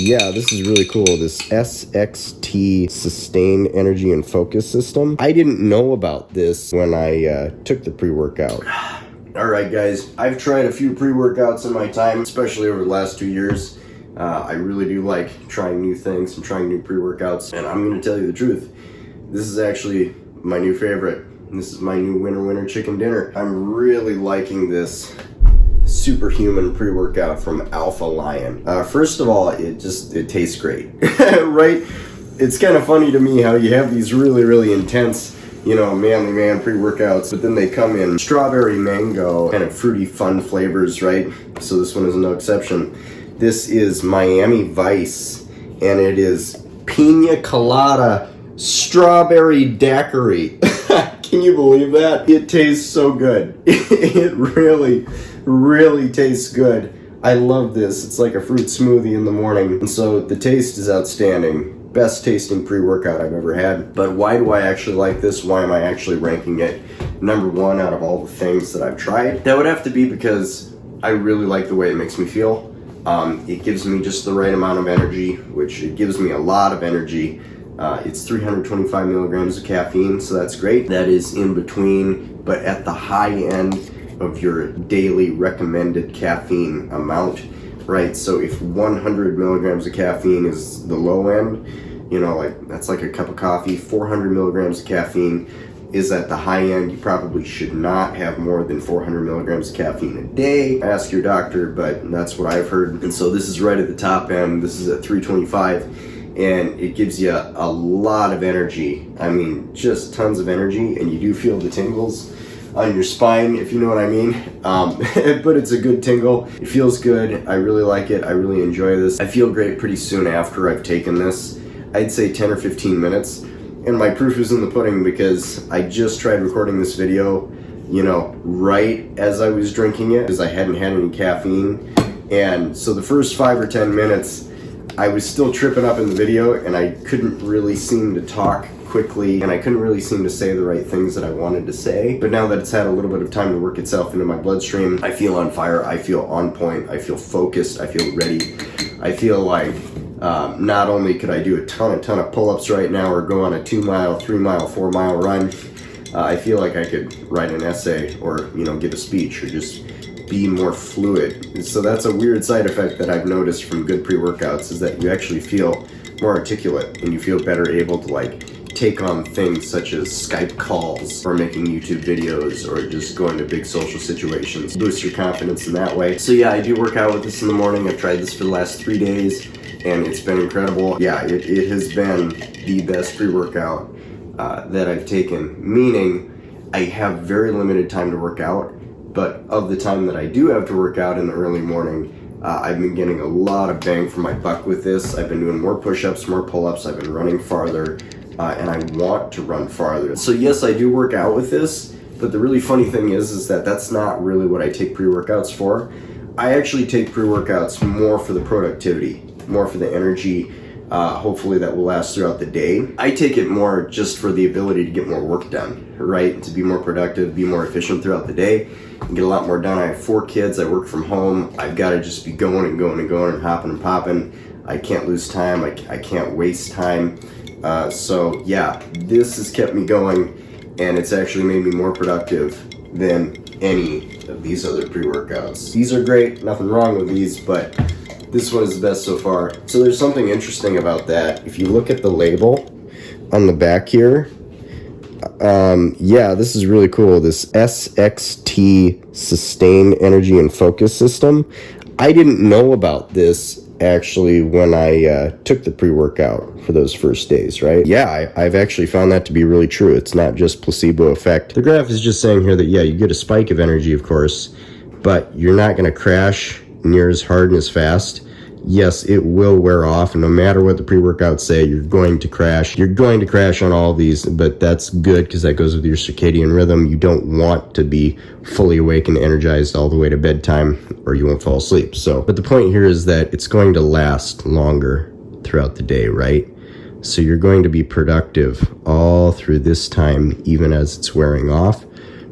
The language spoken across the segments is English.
Yeah, this is really cool. This SXT Sustained Energy and Focus System. I didn't know about this when I took the pre-workout. Alright guys, I've tried a few pre-workouts in my time, especially over the last 2 years. I really do like trying new things and trying new pre-workouts, and I'm going to tell you the truth. This is actually my new favorite. This is my new winter chicken dinner. I'm really liking this Superhuman pre-workout from Alpha Lion. First of all, it tastes great, right? It's kind of funny to me how you have these really intense, manly man pre-workouts, but then they come in strawberry, mango, kind of fruity, fun flavors, right? So this one is no exception. This is Miami Vice, and it is Pina Colada Strawberry Daiquiri. Can you believe that? It tastes so good. It really tastes good. I love this. It's like a fruit smoothie in the morning. And so the taste is outstanding. Best tasting pre-workout I've ever had. But why do I actually like this? Why am I actually ranking it number one out of all the things that I've tried? That would have to be because I really like the way it makes me feel. It gives me just the right amount of energy, which it gives me a lot of energy. It's 325 milligrams of caffeine, so that's great. That is in between, but at the high end of your daily recommended caffeine amount, right? So if 100 milligrams of caffeine is the low end, that's like a cup of coffee. 400 milligrams of caffeine is at the high end. You probably should not have more than 400 milligrams of caffeine a day. Ask your doctor, but that's what I've heard. And so this is right at the top end. This is at 325, and it gives you a lot of energy. I mean, just tons of energy, and you do feel the tingles on your spine, if you know what I mean. But it's a good tingle. It feels good. I really like it. I really enjoy this. I feel great pretty soon after I've taken this. I'd say 10 or 15 minutes. And my proof is in the pudding because I just tried recording this video, right as I was drinking it, because I hadn't had any caffeine. And so the first 5 or 10 minutes, I was still tripping up in the video, and I couldn't really seem to talk quickly, and I couldn't really seem to say the right things that I wanted to say. But now that it's had a little bit of time to work itself into my bloodstream, I feel on fire, I feel on point, I feel focused, I feel ready. I feel like not only could I do a ton of pull-ups right now or go on a 2 mile, 3 mile, 4 mile run, I feel like I could write an essay or, give a speech or just be more fluid. So that's a weird side effect that I've noticed from good pre-workouts, is that you actually feel more articulate and you feel better able to take on things such as Skype calls or making YouTube videos or just going to big social situations. Boost your confidence in that way. So yeah, I do work out with this in the morning. I've tried this for the last 3 days and it's been incredible. Yeah, it has been the best pre-workout that I've taken, meaning I have very limited time to work out, but of the time that I do have to work out in the early morning, I've been getting a lot of bang for my buck with this. I've been doing more push-ups, more pull-ups, I've been running farther, and I want to run farther. So yes, I do work out with this, but the really funny thing is that that's not really what I take pre-workouts for. I actually take pre-workouts more for the productivity, more for the energy, hopefully that will last throughout the day. I take it more just for the ability to get more work done, right? To be more productive, be more efficient throughout the day, and get a lot more done. I have 4 kids, I work from home, I've got to just be going and hopping and popping. I can't lose time, I can't waste time. So yeah, this has kept me going, and it's actually made me more productive than any of these other pre-workouts. These are great, nothing wrong with these, but this one is the best so far. So there's something interesting about that. If you look at the label on the back here, yeah, this is really cool. This SXT Sustained Energy and Focus System. I didn't know about this actually when I took the pre-workout for those first days, right? Yeah, I've actually found that to be really true. It's not just placebo effect. The graph is just saying here that, yeah, you get a spike of energy, of course, but you're not going to crash near as hard and as fast. Yes, it will wear off, and no matter what the pre-workouts say, you're going to crash. You're going to crash on all these, but that's good because that goes with your circadian rhythm. You don't want to be fully awake and energized all the way to bedtime, or you won't fall asleep. So, but the point here is that it's going to last longer throughout the day, right? So you're going to be productive all through this time, even as it's wearing off.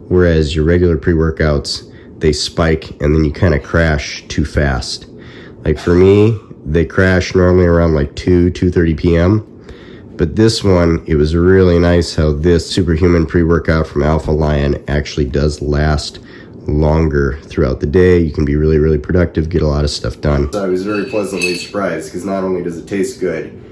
Whereas your regular pre-workouts, they spike and then you kind of crash too fast. Like for me, They crash normally around like 2:30 p.m. But this one, it was really nice how this Superhuman pre-workout from Alpha Lion actually does last longer throughout the day. You can be really, really productive, get a lot of stuff done. So I was very pleasantly surprised because not only does it taste good,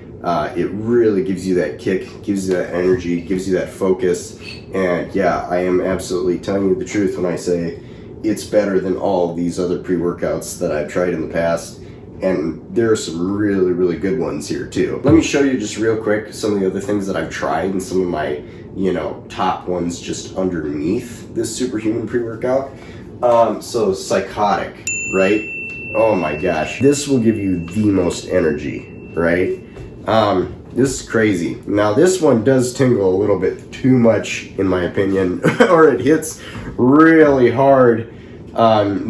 it really gives you that kick, gives you that energy, gives you that focus. And yeah, I am absolutely telling you the truth when I say it's better than all of these other pre-workouts that I've tried in the past. And there are some really, really good ones here too. Let me show you just real quick some of the other things that I've tried and some of my, top ones just underneath this Superhuman pre-workout. So Psychotic, right? Oh my gosh. This will give you the most energy, right? This is crazy. Now this one does tingle a little bit too much in my opinion, or it hits really hard.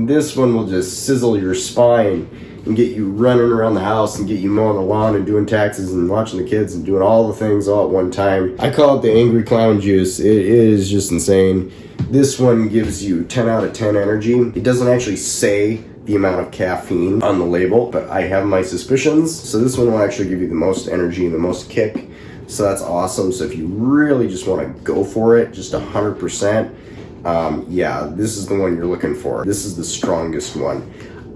This one will just sizzle your spine and get you running around the house and get you mowing the lawn and doing taxes and watching the kids and doing all the things all at one time. I call it the Angry Clown Juice. It is just insane. This one gives you 10 out of 10 energy. It doesn't actually say the amount of caffeine on the label, but I have my suspicions. So this one will actually give you the most energy and the most kick. So that's awesome. So if you really just want to go for it, just 100%, yeah, this is the one you're looking for. This is the strongest one.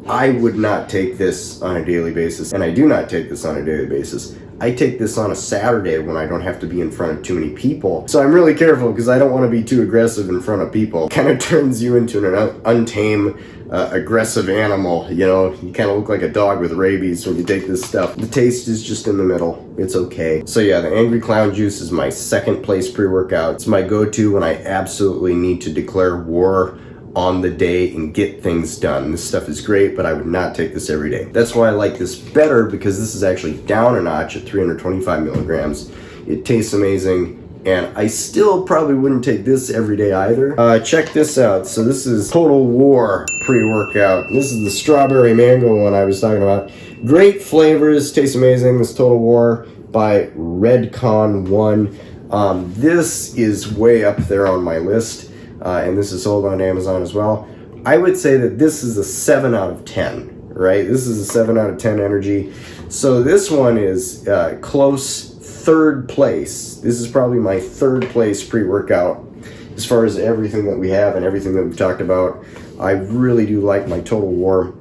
I would not take this on a daily basis, and I do not take this on a daily basis. I take this on a Saturday when I don't have to be in front of too many people. So I'm really careful because I don't want to be too aggressive in front of people. Kind of turns you into an untamed, aggressive animal. You kind of look like a dog with rabies when you take this stuff. The taste is just in the middle. It's okay. So yeah, the Angry Clown Juice is my second place pre-workout. It's my go-to when I absolutely need to declare war on the day and get things done. This stuff is great, but I would not take this every day. That's why I like this better, because this is actually down a notch at 325 milligrams. It tastes amazing, and I still probably wouldn't take this every day either. Check this out. So this is Total War pre-workout. This is the strawberry mango one I was talking about. Great flavors, tastes amazing. This Total War by Redcon 1. This is way up there on my list. And this is sold on Amazon as well. I would say that this is a 7 out of 10, right? This is a 7 out of 10 energy. So this one is close third place. This is probably my third place pre-workout as far as everything that we have and everything that we've talked about. I really do like my Total War.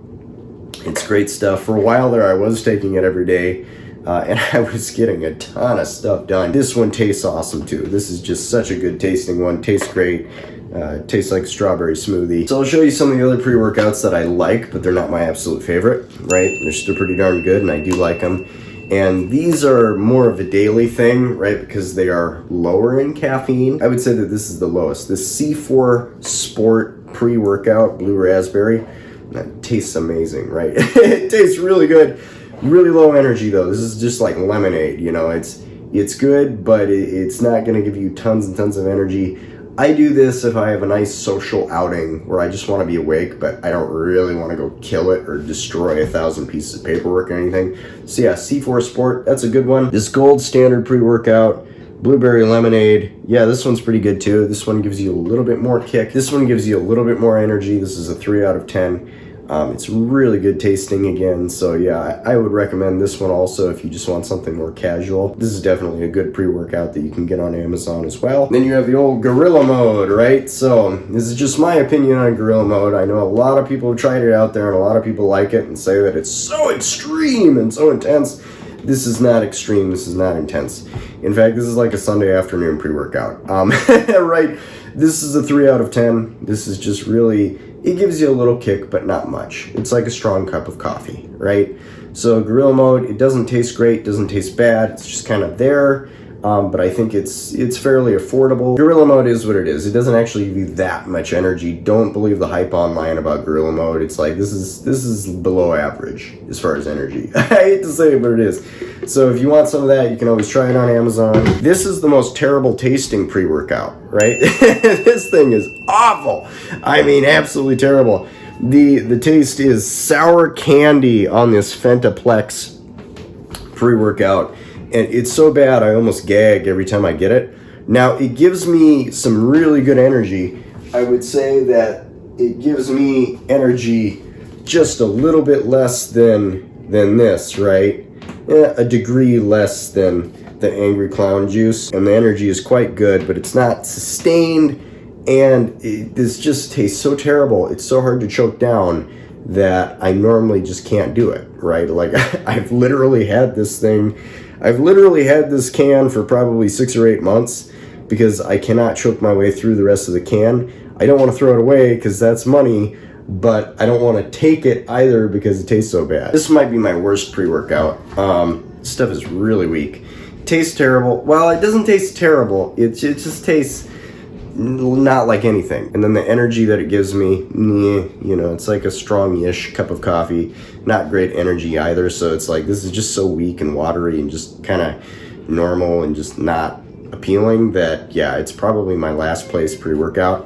It's great stuff. For a while there, I was taking it every day. And I was getting a ton of stuff done. This one tastes awesome too. This is just such a good tasting one. Tastes great. Tastes like a strawberry smoothie. So I'll show you some of the other pre-workouts that I like, but they're not my absolute favorite, right? They're still pretty darn good, and I do like them. And these are more of a daily thing, right? Because they are lower in caffeine. I would say that this is the lowest. The C4 Sport pre-workout, blue raspberry, that tastes amazing, right? It tastes really good. Really low energy though. This is just like lemonade, it's good, but it's not going to give you tons and tons of energy. I do this if I have a nice social outing where I just want to be awake, but I don't really want to go kill it or destroy 1,000 pieces of paperwork or anything. So yeah, C4 Sport, that's a good one. This Gold Standard pre-workout, blueberry lemonade, yeah, this one's pretty good too. This one gives you a little bit more kick. This one gives you a little bit more energy. This is a 3 out of 10. It's really good tasting again, so yeah, I would recommend this one also if you just want something more casual. This is definitely a good pre-workout that you can get on Amazon as well. Then you have the old Gorilla Mode, right? So this is just my opinion on Gorilla Mode. I know a lot of people have tried it out there, and a lot of people like it and say that it's so extreme and so intense. This is not extreme, this is not intense. In fact, this is like a Sunday afternoon pre-workout. Right, this is a 3 out of 10. This is just really, it gives you a little kick, but not much. It's like a strong cup of coffee, right? So Gorilla Mode, it doesn't taste great, doesn't taste bad, it's just kind of there. But I think it's fairly affordable. Gorilla Mode is what it is. It doesn't actually give you that much energy. Don't believe the hype online about Gorilla Mode. It's like, this is below average as far as energy. I hate to say it, but it is. So if you want some of that, you can always try it on Amazon. This is the most terrible tasting pre-workout, right? This thing is awful. I mean, absolutely terrible. The taste is sour candy on this Fentaplex pre-workout. And it's so bad I almost gag every time I get it. Now, it gives me some really good energy. I would say that it gives me energy just a little bit less than than this, right? A degree less than the Angry Clown juice, and the energy is quite good, but it's not sustained, and this just tastes so terrible. It's so hard to choke down that I normally just can't do it, right? Like, I've literally had this can for probably 6 or 8 months because I cannot choke my way through the rest of the can. I don't want to throw it away because that's money, but I don't want to take it either because it tastes so bad. This might be my worst pre-workout. Stuff is really weak. Tastes terrible. Well, it doesn't taste terrible. It just tastes not like anything. And then the energy that it gives me, you know, it's like a strong-ish cup of coffee. Not great energy either. So it's like, this is just so weak and watery and just kind of normal and just not appealing that, yeah, it's probably my last place pre-workout.